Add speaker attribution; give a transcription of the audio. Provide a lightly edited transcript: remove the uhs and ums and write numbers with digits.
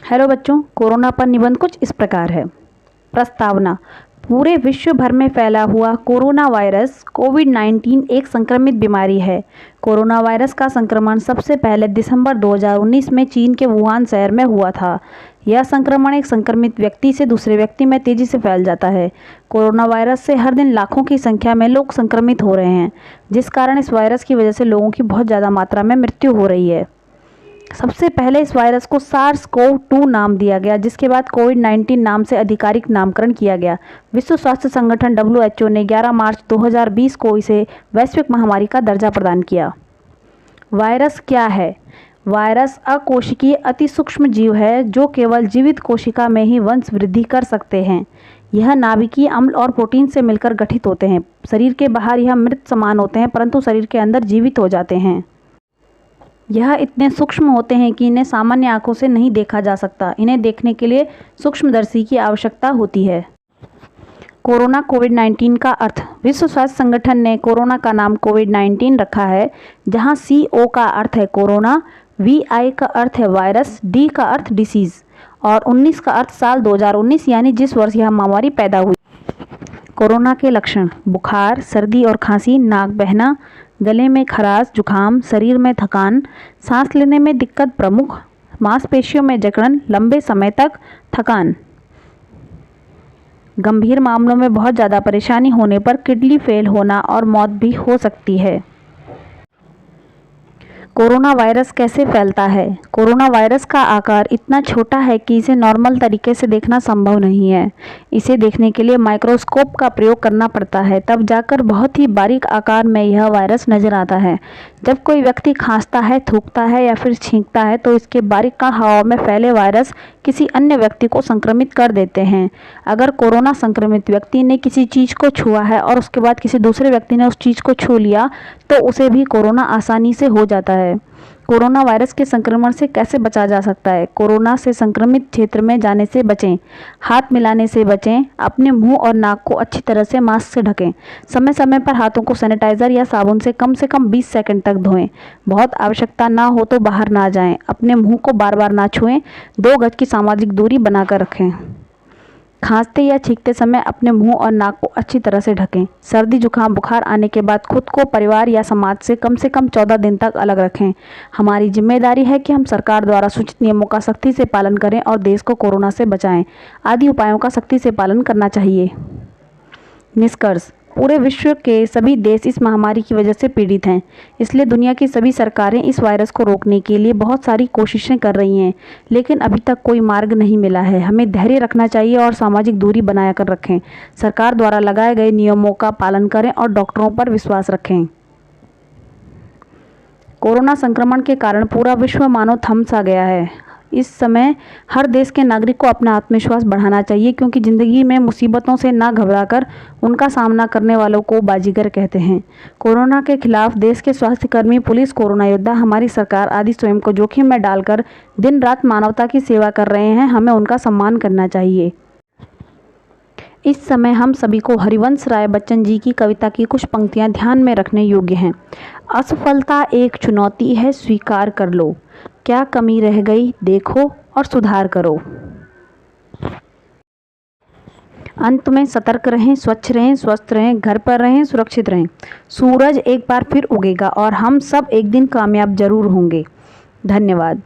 Speaker 1: Hello बच्चों, corona पर निबंध कुछ इस प्रकार है। प्रस्तावना। पूरे विश्व भर में फैला हुआ कोरोना वायरस कोविड-19 एक संक्रमित बीमारी है। कोरोना वायरस का संक्रमण सबसे पहले दिसंबर 2019 में चीन के वुहान शहर में हुआ था। यह संक्रमण एक संक्रमित व्यक्ति से दूसरे व्यक्ति में तेजी से फैल जाता है। कोरोना वायरस से हर दिन लाखों की संख्या में लोग संक्रमित हो रहे हैं, जिस कारण इस वायरस की वजह से लोगों की बहुत ज़्यादा मात्रा में मृत्यु हो रही है। सबसे पहले इस वायरस को SARS-CoV-2 नाम दिया गया, जिसके बाद कोविड-19 नाम से आधिकारिक नामकरण किया गया। विश्व स्वास्थ्य संगठन WHO ने 11 मार्च 2020 को इसे वैश्विक महामारी का दर्जा प्रदान किया। वायरस क्या है? वायरस अकोशिकीय अति सूक्ष्म जीव है जो केवल जीवित कोशिका में ही वंश वृद्धि कर सकते हैं। यह नाभिकीय अम्ल और प्रोटीन से मिलकर गठित होते हैं। शरीर के बाहर यह मृत समान होते हैं, परंतु शरीर के अंदर जीवित हो जाते हैं। यह इतने सूक्ष्म होते हैं कि इन्हें सामान्य आंखों से नहीं देखा जा सकता। इन्हें देखने के लिए सूक्ष्मदर्शी की आवश्यकता होती है। कोरोना कोविड-19 का अर्थ। विश्व स्वास्थ्य संगठन ने कोरोना का नाम कोविड-19 रखा है, जहां CO का अर्थ है कोरोना, VI का अर्थ है वायरस, D का अर्थ डिसीज और 19 का अर्थ साल 2019 यानी जिस वर्ष यह महामारी पैदा हुई। कोरोना के लक्षण। बुखार, सर्दी और खांसी, नाक बहना, गले में खराश, जुखाम, शरीर में थकान, सांस लेने में दिक्कत प्रमुख, मांसपेशियों में जकड़न, लंबे समय तक थकान। गंभीर मामलों में बहुत ज़्यादा परेशानी होने पर किडनी फेल होना और मौत भी हो सकती है। कोरोना वायरस कैसे फैलता है? कोरोना वायरस का आकार इतना छोटा है कि इसे नॉर्मल तरीके से देखना संभव नहीं है। इसे देखने के लिए माइक्रोस्कोप का प्रयोग करना पड़ता है, तब जाकर बहुत ही बारीक आकार में यह वायरस नजर आता है। जब कोई व्यक्ति खांसता है, थूकता है या फिर छींकता है तो इसके बारीक कण हवा में फैले वायरस किसी अन्य व्यक्ति को संक्रमित कर देते हैं। अगर कोरोना संक्रमित व्यक्ति ने किसी चीज़ को छुआ है और उसके बाद किसी दूसरे व्यक्ति ने उस चीज़ को छू लिया तो उसे भी कोरोना आसानी से हो जाता है। कोरोना वायरस के संक्रमण से कैसे बचा जा सकता है? कोरोना से संक्रमित क्षेत्र में जाने से बचें, हाथ मिलाने से बचें, अपने मुंह और नाक को अच्छी तरह से मास्क से ढकें, समय समय पर हाथों को सैनिटाइजर या साबुन से कम 20 सेकंड तक धोएं, बहुत आवश्यकता ना हो तो बाहर ना जाएं, अपने मुंह को बार बार ना छुएं, 2 गज की सामाजिक दूरी बनाकर रखें। खांसते या छींकते समय अपने मुंह और नाक को अच्छी तरह से ढकें। सर्दी, जुकाम, बुखार आने के बाद खुद को परिवार या समाज से कम 14 दिन तक अलग रखें। हमारी जिम्मेदारी है कि हम सरकार द्वारा सूचित नियमों का सख्ती से पालन करें और देश को कोरोना से बचाएं। आदि उपायों का सख्ती से पालन करना चाहिए। निष्कर्ष। पूरे विश्व के सभी देश इस महामारी की वजह से पीड़ित हैं, इसलिए दुनिया की सभी सरकारें इस वायरस को रोकने के लिए बहुत सारी कोशिशें कर रही हैं, लेकिन अभी तक कोई मार्ग नहीं मिला है। हमें धैर्य रखना चाहिए और सामाजिक दूरी बनाया कर रखें। सरकार द्वारा लगाए गए नियमों का पालन करें और डॉक्टरों पर विश्वास रखें। कोरोना संक्रमण के कारण पूरा विश्व मानो थम सा गया है। इस समय हर देश के नागरिक को अपना आत्मविश्वास बढ़ाना चाहिए, क्योंकि ज़िंदगी में मुसीबतों से ना घबराकर उनका सामना करने वालों को बाजीगर कहते हैं। कोरोना के खिलाफ देश के स्वास्थ्यकर्मी, पुलिस, कोरोना योद्धा, हमारी सरकार आदि स्वयं को जोखिम में डालकर दिन रात मानवता की सेवा कर रहे हैं। हमें उनका सम्मान करना चाहिए। इस समय हम सभी को हरिवंश राय बच्चन जी की कविता की कुछ पंक्तियां ध्यान में रखने योग्य हैं। असफलता एक चुनौती है, स्वीकार कर लो, क्या कमी रह गई देखो और सुधार करो। अंत में सतर्क रहें, स्वच्छ रहें, स्वस्थ रहें, घर पर रहें, सुरक्षित रहें। सूरज एक बार फिर उगेगा और हम सब एक दिन कामयाब जरूर होंगे। धन्यवाद।